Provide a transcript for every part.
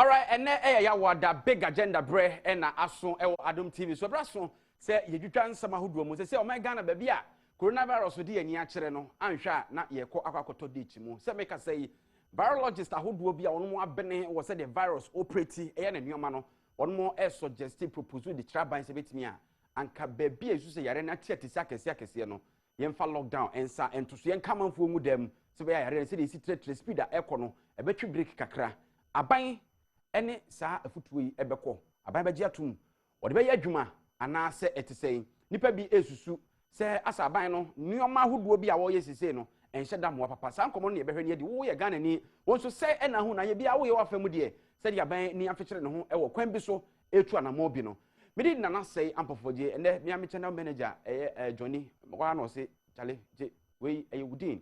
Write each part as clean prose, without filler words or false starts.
All right, and ya wada big agenda bre na aso e Adom TV. So braso say ye twitwa nsama hodo mu say o my Ghana ba bia coronavirus di ani a kire no anhwa na ye kɔ akwakoto date mu. Say make say virologist ahodo bia ono mu abene wo say the virus operate e na nuoma no ono mo e suggest propose the traban say betimi a anka ba bia esu say yare na tiatisi akese no yemfa lockdown ensa entoso yen kamanfo mu dem say be yare say the si speed a ekɔ no e betwi break kakra aban ene saa afutuo yi ebekɔ aban bagye atum wɔde bɛyɛ adwuma anaasɛ etesɛn nipa bi esusu sɛ asa aban no nneɔma ahodoɔ bi a wɔyɛ sisɛ no enhyɛ da mo papa saa nkɔmɔ no yɛ bɛhwɛ ne yɛde wo yɛ Ghana ni wɔn so sɛ ɛna ho na yɛ bi a wo yɛ wafa mu deɛ sɛ de aban ni afekyere ne ho ɛwɔ kwan bi so etu anamɔ bi no mede nana sɛ ampɔfɔgye ɛnɛ me am channel manager ɛyɛ Johnny mɔkɔ na ɔse chale je wei ɛyɛ Wudin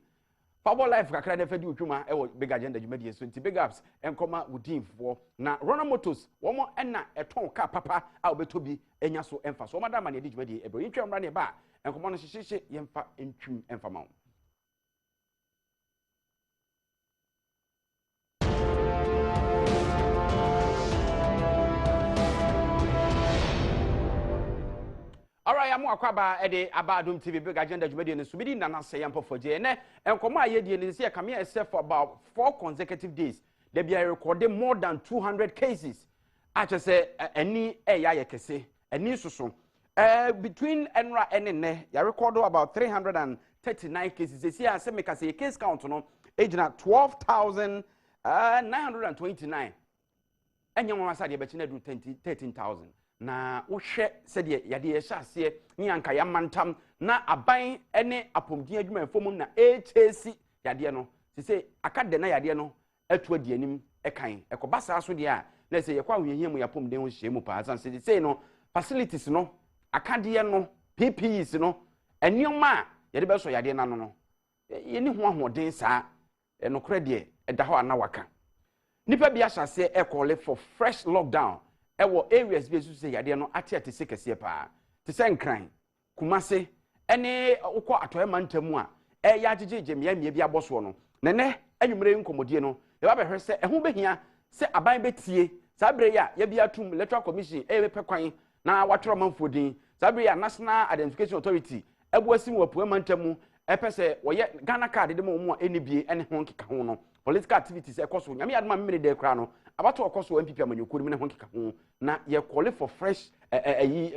Power life kakra na fedi utwuma e wo big agenda dwumadie so nti big ups enkoma Wudin fo na Ronald Motors wo mo na eton ka papa a obeto bi enya so emfa so madama na edi dwumadie ebro yitwa mra ne ba enkoma no hyehyehye yemfa entwum emfa ma wo. Alright, I'm akwaba ede aba Adom TV big agenda dwumadie no so bidi nana say ampofogye ne enkomo ayedie ne say come here for about 4 consecutive days they be recording more than 200 cases ache say any eya yekese any susu between enra and ne ya record about 339 cases they say say make say case count no agena 12,929 enye mo asa de be chine do 13,000 na wohwe se de yade ye hyase ni anka ya mantam na aban ene apomdin adwuma efom na HAC yade no se akade na yade no atu adi anim ekan ekoba saa so de a na se ye kwa hohihia mu ya pomden ho hye mu pa san se no facilities no akade no PPEs no enioma yade be so yade na no ye ni ho ahoden saa enokre de eda ho ana waka nipa bi ahyase call for fresh lockdown ewo areas bi esu se yade no ate sekese pa te se nkran kumase ene ukọ atoye mantamu a ya ajejeje mia bi aboso no nene anwumre nkomodie no ye ba behwe se eho behia se aban betie sabre ya ye bi atum electoral commission pe kwan na watoro manfodin sabre ya national identification authority ebuasim wapu mantamu pese woye Ghana card de mo enibie ene ho nkeka ho no political activities ekoso nyame adoma mmere de kra no abato okoso MPP amanyokuru me ne ho nkeka ho na ye call for fresh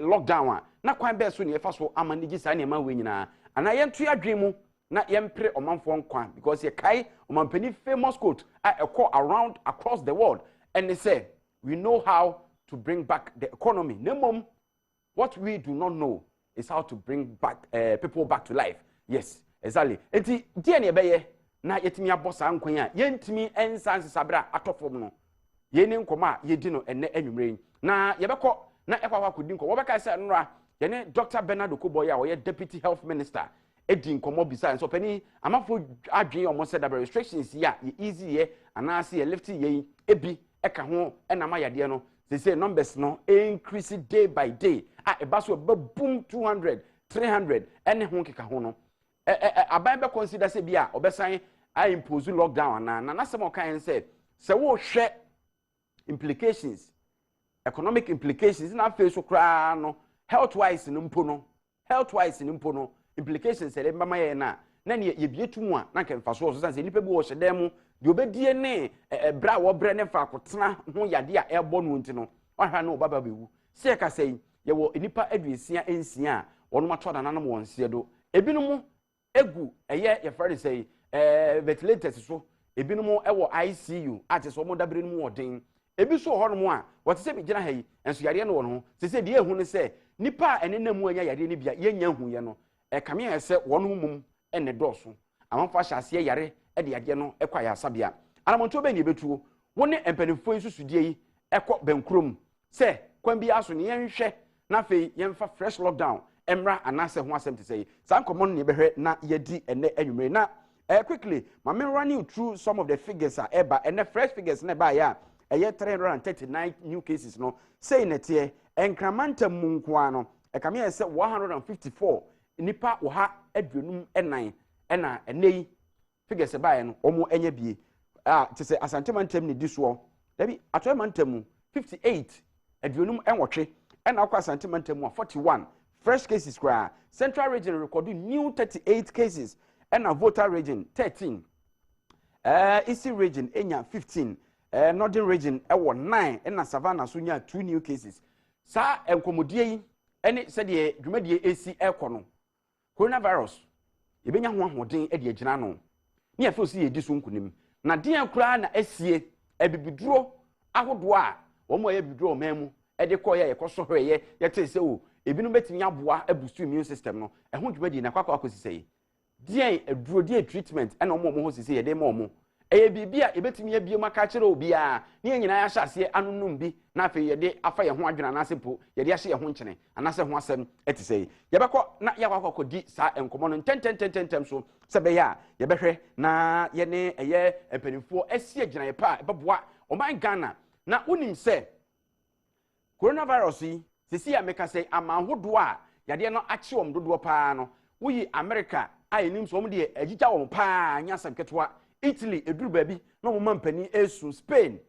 lockdown na kwan be so ne fa so amanigi sa ne ma we nyina ana ye nto adwen mu na ye mpre omanfo nkwa because ye kai omanpani famous quote around across the world and they say we know how to bring back the economy nemom what we do not know is how to bring back people back to life. Yes, exactly. Enti die ne beye na yetimi abosa nkwan a yentimi ensanse sabra atofom no ye ni nkoma ye di no enne anwumre na yebekọ na ekwa kodi nkọ wobeka se nra ye ne Dr. Bernard Okoboy a wo deputy health minister edi nkomo bisa so pani amafo adwen omo se double restrictions ya ye easy ye anase ye lift ye ebi eka ho ena ma yade no say numbers no increase day by day eba so boom 200 300 ene ho keka ho no aban be consider say bia obesan impose lockdown na some kind say wo hwe implications economic implications na face so kra no health wise no mpo no implications ele mama ye na ne ye bietum a na kemfa so so say nipa bi wo hyedem mu de obedie ne bra wo bre ne fa akotena ho yade a ebo no nti no ohwa na obaba bewu se ka say ye wo nipa aduesia ensia a wono matwa na nanam won sie do ebinumu egu eye ye fare say ventilators so ebinumu ewo ICU ate so mo dabre mu odin ebi so ho no mo a wote se bi gina ha yi enso yare no ho se de ehu ne se nipa enenam anya yare ne bia yenya hu ye no kame ya se wono mum ene doso amanfa hyase yare de yade no ekwa ya sabia anamonto be ne betuo woni empanifo nsusudie yi ekọ bankrom se kwan bi aso ne yenhwe na fe yemfa fresh lockdown emra anase ho asem te say san common ne behwe na yedi ene anwumre na quickly ma me run you through some of the figures eba ene fresh figures na ba ya 339 new cases no say netie enkramanta munkoa no ekame ya se 154 nipa wo ha adwenum enan ena enei figures ba ya no omo enya bie te say asantema ntem ne diso Dabi atoy mantamu 58 aduonum enwotwe ena akwa Asante mantamu 41 fresh cases kra. Central region recorded new 38 cases ena Volta region 13 Eastern region enya 15 Northern region ewo 9 ena Savannah so nya 2 new cases. Sa enkomodie yi ene se de dwumadie esi ekono coronavirus yebenya ho ahoden e de agina no ne afa osi yedi so nkunim na den kura na asie ebibiduro ahodo a wo mo ye biduro o memu e de koye ye koso hweye ye tese o ebinu betimi aboa abustu immune system no ho dwumadie na kwakwa akosisei den aduro die treatment e na mo ho sisei ye de mo eye bibia ebetimi abie maka kire obi a ne nyina ya hyase anunum bi na afa ye de afa ye ho adwena na asempo ye de ahye ye ho nkyene anase ho asem etisei ye bekọ na ya kwakọ di sa enkomo no tentem so sebe ya ye behwe na ye ne eye empanimfo asie gyina ye pa beboa oman Ghana na unim se coronavirus yi sisi ya meka se amanhodo a yade no akye wom dodo pa no wuyi America a enim so wom de agita wom pa anya samketwa Italy eduru baby no mo mampani esu Spain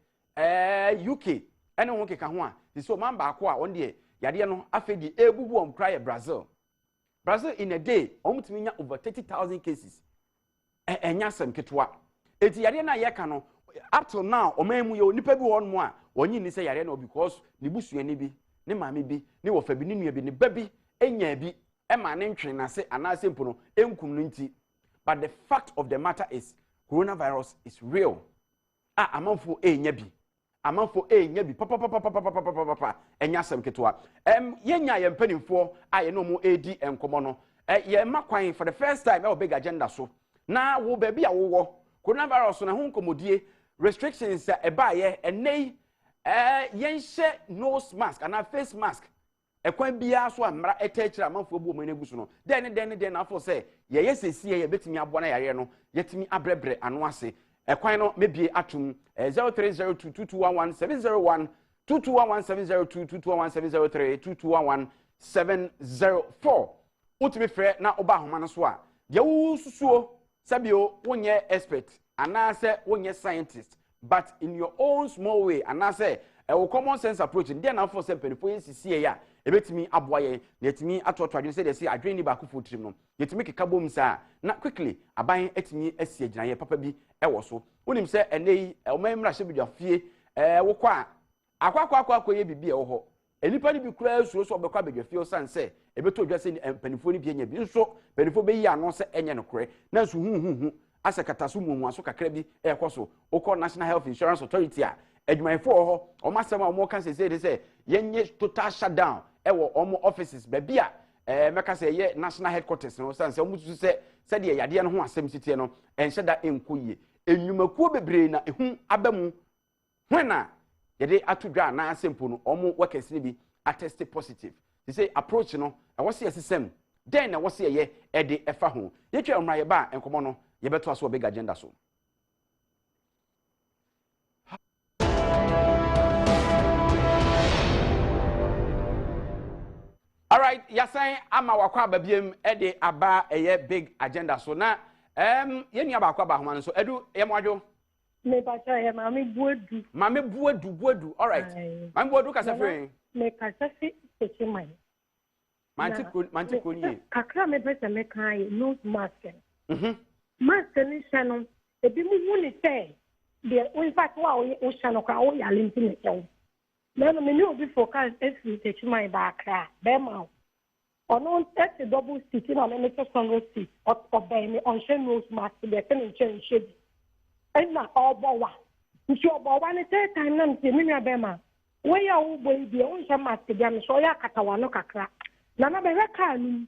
UK ene ho keka ho a so man ba ko a on de yade no afedi ebubu om cry Brazil in a day omutimi nya over 30,000 cases enya samketwa eti yade na yeka no up till now omemu ye nipa bi won mo a onyi ni se yade no because ni busuani bi ni maame bi ni wofa bi ni nua bi ni babi enya bi e ma ne ntwe na se anase mpo no enkum no nti but the fact of the matter is coronavirus is real. Amanfo enya bi. Amanfo enya bi. Papa. Enya sem ketwa. Yenya ye mpanimfo aye no mo edi enkomo no. Ye makwan for the first time e big agenda so. Na wo baby a wo coronavirus na ho nkomodie restrictions e ba ye enei yenhye nose mask and face mask. Ekwan bia so amra etechira amanfo bu omene gusu no den na afo say ye yesesie ye betimi aboa na yare no yetimi abrebre ano ase ekwan no mebie atum 0302221170 221170 221170 utimi frɛ na oba homa no so a de wo susuo sabio wonye expert anase wonye scientist but in your own small way anase a common sense approach then na for say penifo yesisie ya ebetimi aboa ye na etimi atoto adwene say dey say adwene ni ba ko fotrim no yetimi keka bom sa na quickly aban etimi asie gina ye papa bi ewo so wonim say enei omamra hye bidwa fie wo kwa akwa ye bibi e wo ho enipa ni bi kura suo so obekwa bidwa fie o san say ebeto odwa say penifo ni bi enya bi nso penifo be yi ano say enye no kore na so hu asakata so mumu aso kakra bi ekoso okọ National Health Insurance Authority a adwumayefo ho o masem a mo kan say dey yenye total shutdown ewo omo offices baby a meka say ye national headquarters no san say omo su say de yade no ho asem sitie no enhyeda enkoyie enwumakuo bebre na ehu abamu hwena yede atodwa na asempo no omo workers ni bi attest positive they say approach no e wo say system then na wo say ye e de efa ho yetwa omra ye ba enkomo no ye beto aso big agenda so. All right, yasan ama wakwa babiem e de aba eye big agenda so na ye nua ba kwa ba homa no so edu ye moadwo me ba cha ye mami buedu all right mami buedu ka se fe me ka se fi tekimai manti ko ni kakra me pese me kan ye nose mask mask ni shano ebi mu wuni say de in fact wa o shano ka o ya limpi ne chew na no me ni obi forecast efi tekimai ba akra be ma ono test double stick na me make single stick obey me on shame nose mask de ten change shade na obowa nti obowa ni third time na me me be ma we ya wo boy bi o nche mask dia me so ya katawa no kakra na na be reka ni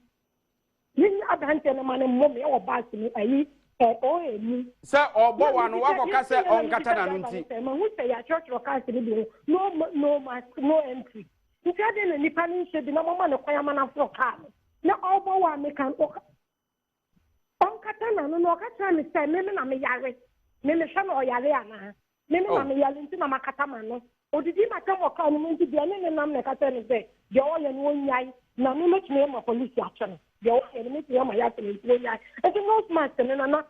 ni adante na mane mo me o ba si ni ayi o eni sa obowa no wako ka se on kata na no nti ma hu se ya church ka se ni no mask no entry nti ade na nipa ni nche bi na mama ne kwaya mana fro ka na obowa me kan on kata na no kata ni se me na me yare me hwa na o yare ana me na me yare nti na makata ma no odidi maka mo ka no nti bia ne nam ne kata ni se de o ye no nyai na me me tme ma police action de o ye me tme ma ya tme nyai e no mask ne na mo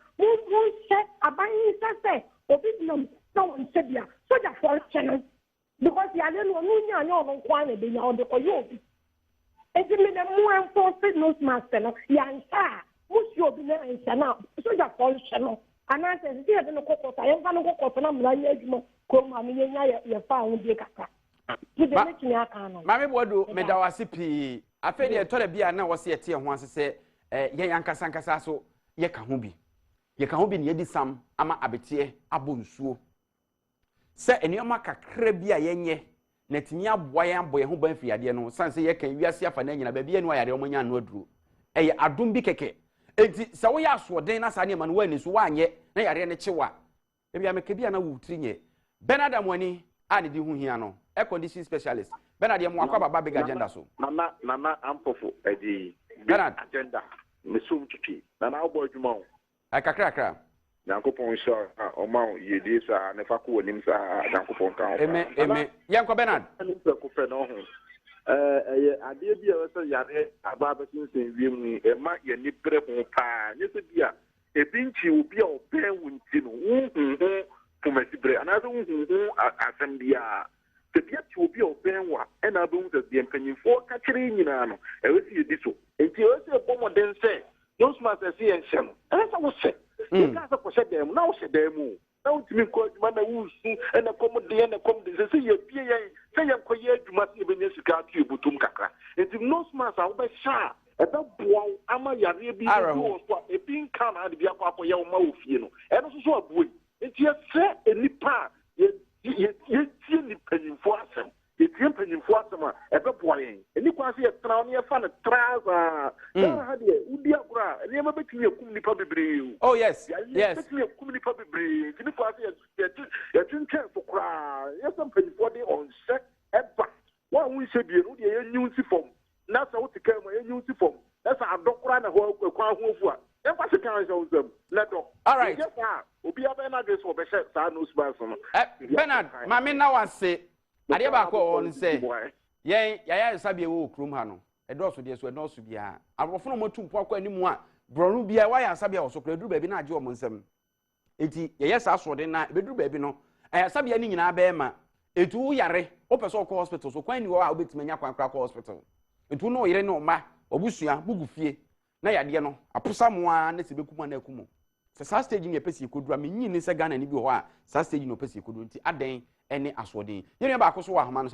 check aban ni se obi nam on said, yeah, so that for channel. Because the other one, you know, one of the other or you. It's a minute more enforced nose master, young sir, who's your dinner and channel, so that for channel. And I said, dear, the cocoa, I am going to go for them, like come on, you found the cacao. Mammy, what do Medawasipi? I feel you told a beer now was here once to say, Yanka Sankasaso, Yakahubi. Yakahubi near some, Ama Abetie, Abunsu. Say, and your maka crebia yenye, Netinia boyan boy who benefit adiano, Sansa Yakan, you are see for Nanya, baby, and why I don't know drew. A Adumbi keke. So we asked for Dana Saniam and when is one yet, nay, I ran a chewa. Maybe I make a biana wootrinye. Bernard Amwani, I did you hiano. Air condition specialist. Bernard, you are about big agenda. So, Mama, Ampofo, the agenda, Missum Chichi, Nana Boy Dumont. I can crack. Yanko Ponshaw, or Mount Yedisa, Nefaku, and Nimsa, Yanko Ponka. Yanko Bernard. I did be a yard about since in Vimy, a mark your nip pie. Yes, a pinchy will be a bear with to my sibre, another assembly. The get will be a benwa, and I don't be a penny for catching in an I will see this. And you also a bomber then say, those must see and sham. And as I was said, you can't said them, now said them. Now to me, quite Mother Woos, and a common day and a common disease. Say, I'm quite you must even yes, got you, Butumkaka. And if no smarts, I'll be shy. And that boy, Ama Yarebi, a pink can add the Papa Yao you know, and also a boy. It's just set a nipa. You see the penny for some. It's penny for some. Ever boy. And you can see a crown here for a trouser. Udiabra. And never bet me a kumni public. Oh, yes. Yes. Me a kumni public. You can see a twin care for cry. Yes, I'm penny for the on set. Ever. One we said, you know, the new form. That's how to come a new form. That's our doctor and a whole crowd over. All right. Bernard, my men now say, I never call and say, yea, Sabia will crum hano. A dross with this were no subia. I will follow more to pork anymore. Brunubia, why I Sabia also could do baby not Jomonsem. Yes, I saw the night, but do baby no. I have Sabia in Abema. It will yare, open so hospital, so when you are with Maniac and Crack Hospital. It will know no ma, or Busia, Bugufie. Na ya de no aposa moa na se bekuma na akumo se sa stage ni pesi kodura me nyi ni se Ghana ni bi ho a sa stage ni pesi kodu nti aden ene asodin yene ba akoso wa hama no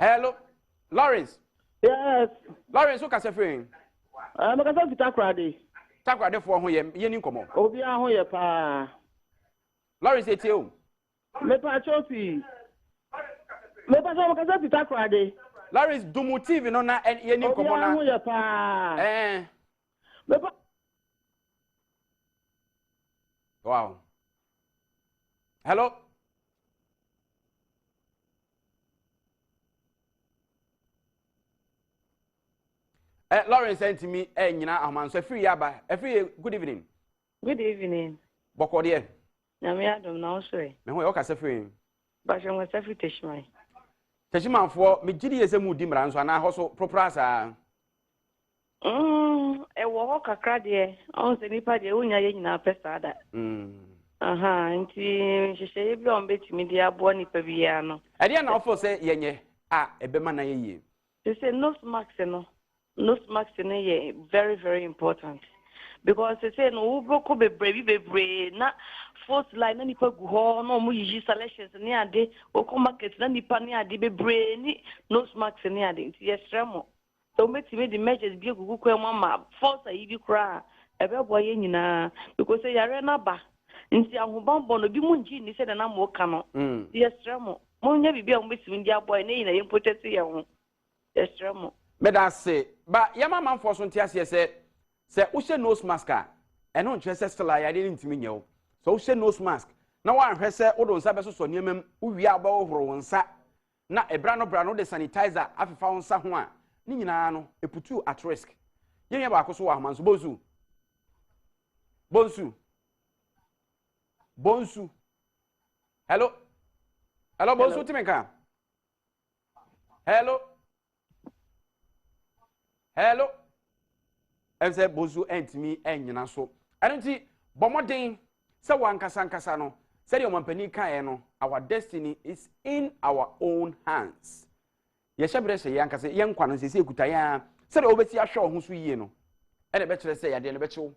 hello Lawrence. Yes, Lawrence o ka se free I'm going to takrade fo ho ye ni nkomo obi a ho ye pa Lawrence etie o me pa chopi me pa so ka se takrade Lawrence Dumu TV no na ye ni nkomo na ho ye pa me pa wow hello Lawrence sent me nyina aman so free yaba free good evening. Good evening. Boko de. Na me adom na osore. Me ho e o ka se free. Ba je mo se free teshman. Teshman fo me gidi yese mu di mra nso na ho so proprasa. E wo ho kakra de on se nipa de unya ye nyina pesa da. Aha, nti hihye bi on betimi de abo nipa biya no. E de na ofo se yenye ebema na ye. They say nose mask no. Nose mask is very, very important. Because they say, no, we be brave, na first line, any people go no more use selections near day, or come market, any pania, be brainy, nose mask near day. Yes, Ramo. So make the measures be a good mama, force a you cry, a boy in because they are an abba. And see, I'm bomb, be moon, he said, and I'm more cano. Yes, Ramo. Mon never be on with India boy, nay, and put it here. Yes, Ramo. But I say, but Yama man for some tears, say, Usha nose mask, and on Chester still I didn't mean you. So Usha nose mask. Now one say, Odo Sabasso on Yemen, we are about one sat. Not a brano de sanitizer, after found someone. Ninano, a put you at risk. You never go so man's Bonsu. Bonsu. Hello, Bonsu Timeka. Hello. And say Bozu and me and Yanaso. I don't see Bomotin sɛ wankasa no sɛ deɛ ɔmampani kaeɛ no our destiny is in our own hands yɛhyɛ berɛ hyɛ yɛankasa yɛnkwa no sɛ ekuta yɛa sɛ deɛ wobɛti ahwɛ wo ho so yie no ɛna bɛkyerɛ sɛ yadeɛ no bɛkyew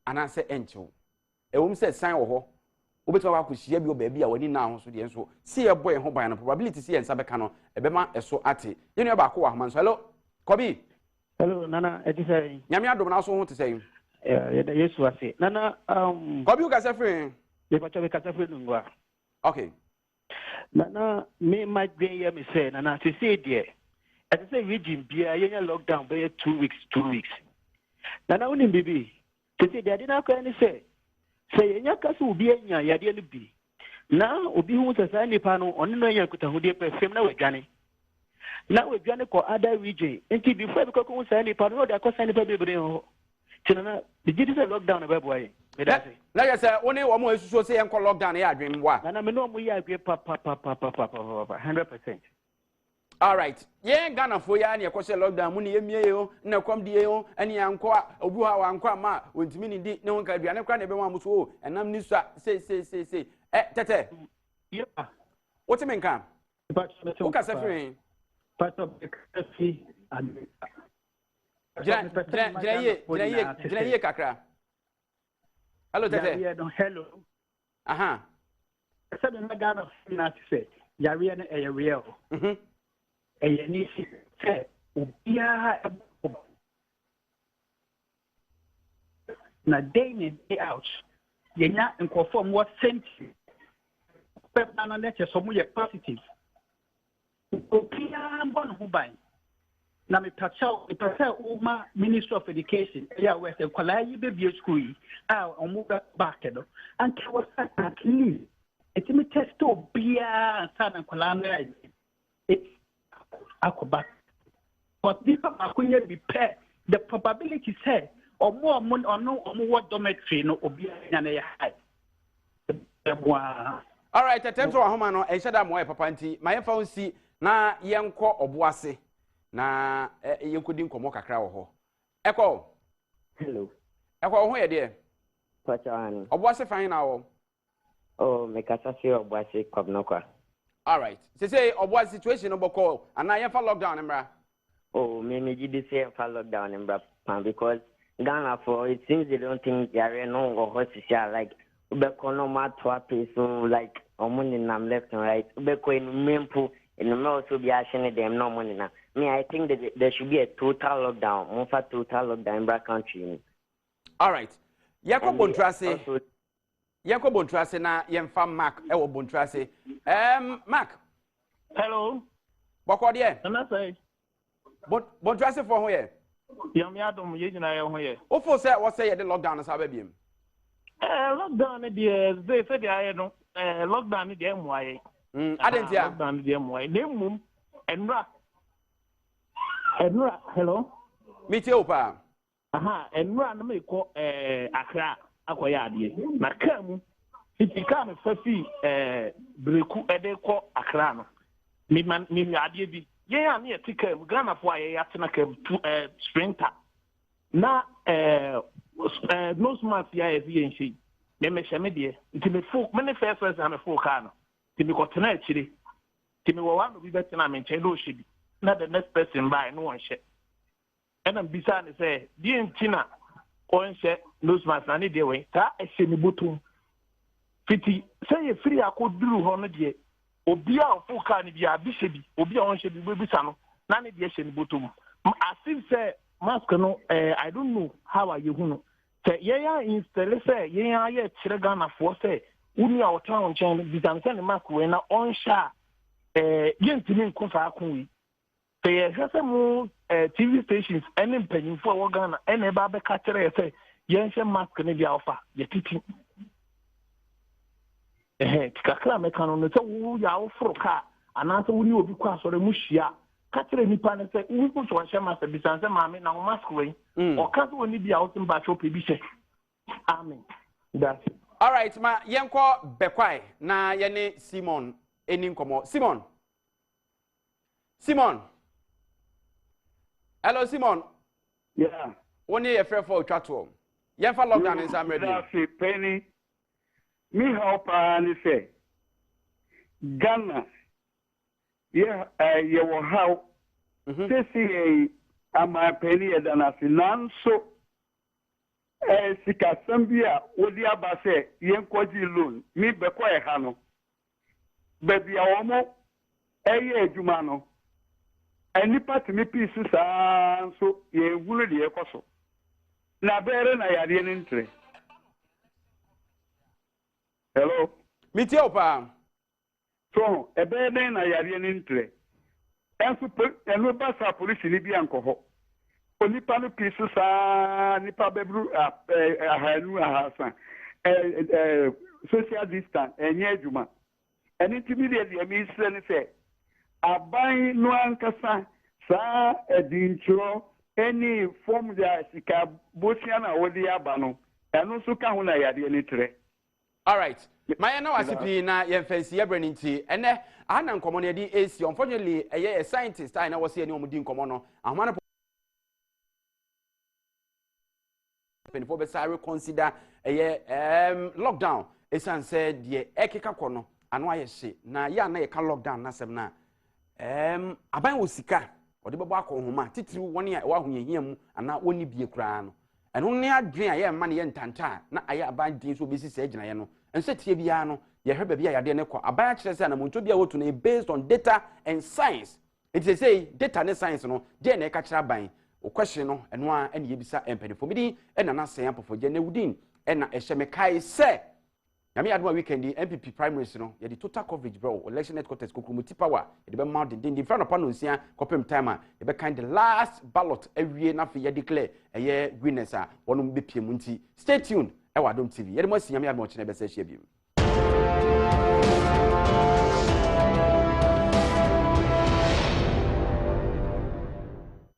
anaasɛ ɛnkyew ɛwom sɛ san wɔ hɔ wobɛtumi akɔhyia bi wɔ baabi a w'ani na ho so deɛ nso si yɛbɔ yɛn ho ban no probability si yɛn nsa bɛka no ɛbɛma ɛso ate yɛnua baako wɔ ahoma nso hello kɔbi hello nana ɛti sɛ nyame adom na so ho te sɛ yɛda yesu ase nana kɔbi wokasɛ firi mepatwa mekasa firi no ngua okay nana me madwen yɛ me sɛ nana sesei deɛ ɛte sɛ region biara yɛnya lockdown bɛyɛ 2 weeks nana wonim biribi sesei deɛ ade no akɔɛ ne sɛ yɛnya ka sɛ obi anya yadeɛ no bi na obi hu sɛ saa nnipa no ɔne no anya nkutahodeɛ pɛ fam na wadwane kɔ other region nti before bi kɔkɔ hu saa nnipa no na ɔde akɔ saa nnipa bebree hɔ nti nana megye di sɛ lockdown no bɛboa yɛ medase na yɛ sɛ wo ne wɔn a asusuo sɛ yɛnkɔ lockdown yɛ adwen wa nana me ne ɔmo yɛ adwen pa 100%. all right yɛn ghanafoɔ yɛ ne yɛkɔhyɛ lockdown mu ne yɛmie yɛ o na ɛkɔm die o ɛne yɛnkɔ a obi hɔ a wankɔ ama a wɔntumi ne di ne ho nka aduane kora na ɛbɛma mo so o ɛnam ne so a sei tɛtɛ wote me nka wokasɛ firi gyina yie kakra hello tɛtɛ hello aha sɛ me na Ghana na sɛ yareɛ no ɛyɛ real ɛyɛ ne si sɛ obiara na day in day out yɛnya nkurɔfoɔ mu wɔ senti pɛpɛ no ne kyɛ sɛ ɔmo yɛ positive obiara mbɔ ne ho ban na mepɛ sɛ woma Ministry of Education ɛyɛ a wɔsɛ nkwadaa yi bɛbie school yi a ɔmo bɛ back no anka wɔsɛ at least ɛtumi test obiara ansa na nkwadaa no ayɛ akɔba but nipa baako nyɛ bi pɛ the probability sɛ ɔmo wɔ dormitory no obiara nya no yɛ high ɛboa. all right tɛtɛm sɛ wahoma no ɛhyɛ da mmoa yɛ papa nti ma yɛmfa wo si na yɛnkɔ ɔboase na yɛnkɔdi nkɔmmɔ kakra wɔ hɔ ɛkɔ hello ɛkɔ wo ho yɛ deɛ pachawani ɔboase fan na wɔ oh mekasa se ɔboase kɔbnɔkwa all right sese ɔboase situation no bɔkɔ anaa yɛmfa lockdown no mmra oh me gidi say yɛmfa lockdown no mmra because Ghana for it seems they don't think yare no go hospital like ubeko no matter so like omuni nam left and right ubeko in mempo in the also be ashing them no money na me I think that there should be a total lockdown monfa total lockdown in our country. All right yako bontrase na yemfa Mark e wo bontrase Mark hello boko de na say bontrase for ho ye yam yadom ye nyina ye ho ye ofo say wo say ye de lockdown no sa ba biem lockdown de say de aye no lockdown de emu aye adentia lockdown de emu aye na mum enra hello metie opa aha enra na me ko Accra akoya ade na ka mu tika me fa fi breku ede ko Accra no mi ade bi ye ya na tika mu Ghana fo aye ya tena ka sprinter na nose mask ya ye nshi me hye me de nti me fo me ne first me fo car no nti me ko tena akire nti me wo wa no bi betena me nche do hye bi na the next person by no one hye enam bisa ne say die ntina on hye nose mask na ne de we ta ehye ni botum fiti say ye free akoduru ho no de obi a fo car ne bia bi hye bi obi a on hye bi bisa no na ne de ehye ni botum asif say mask no I don't know how are you no say ye install say ye kire Ghana for say uni a wotan nchen bisa say ne mask we na on sha ye ntimi nko fa akon say ye hwese mu TV stations any mpanyimfo a wo Ghana ene ba be ka kire say ye nhye mask ne bia ofa ye titi kakra meka no say wo ya wo foro ka ana say woni obi kwa sore mu hia ka kire nipa ne say wo ko so hye mask bisa say maame na wo mask we o ka so woni bia wo timba chop bi hye amen that's it. All right ma yenko bekwai na yene Simon eni nkomo Simon hello Simon yeah woni ye frɛ for twato yemfa lockdown in Samre Penny me help and say Ghana you will how say ama penny and as nanso sika sambia wodi aba say yen kwaji loan me be kwa ha no baby awomo adwuma no anipa timi piece saa so ye hulu de ekoso na bere na yade ne ntre. Hello miti opa so ebere na yade ne ntre enso eno basa police ni bi ankoho onipa no piece saa nipa bebru ahanu ahasa social distance enye adwuma eni timi de mi sire ne se aban no ankasa sa edincho any form da sika bosia na wodi aba no eno so ka ho na yade ni tre. All right, my na wasipi na ye fancy ye brand nti ene ana nkomo na di AC unfortunately a scientist I na wose ani omudi nkomo no ahoma penfo be say reconsider lockdown esan said ye ekeka kono ano aye hye na ya na ye ka lockdown na sem na aban wo sika ode bebo akohoma titiri woni a wa hoyehia mu ana woni bie kura no eno ne adwen a ye ma ne ye ntanta na aye aban din so besi se agina ye no ense tie bia no ye hwebe bia yade ne kwa aban kire se na monto bia wotu na based on data and science. It is say data and science no je na e ka kire aban o question no eno a ene ye bisa empenifo midi ena na sen apofo je na wudin ena ehye me kai se na me adwa weekend MPP primaries no ye the total coverage bro election headquarters kokumuti power ye be mount the front of nsia kopem time ye be kind the last ballot awie na fe ye declare ye winners a wono be pie mu nti stay tuned e wa Adom TV ye de mo sinyame adwa mo chine be se hye bi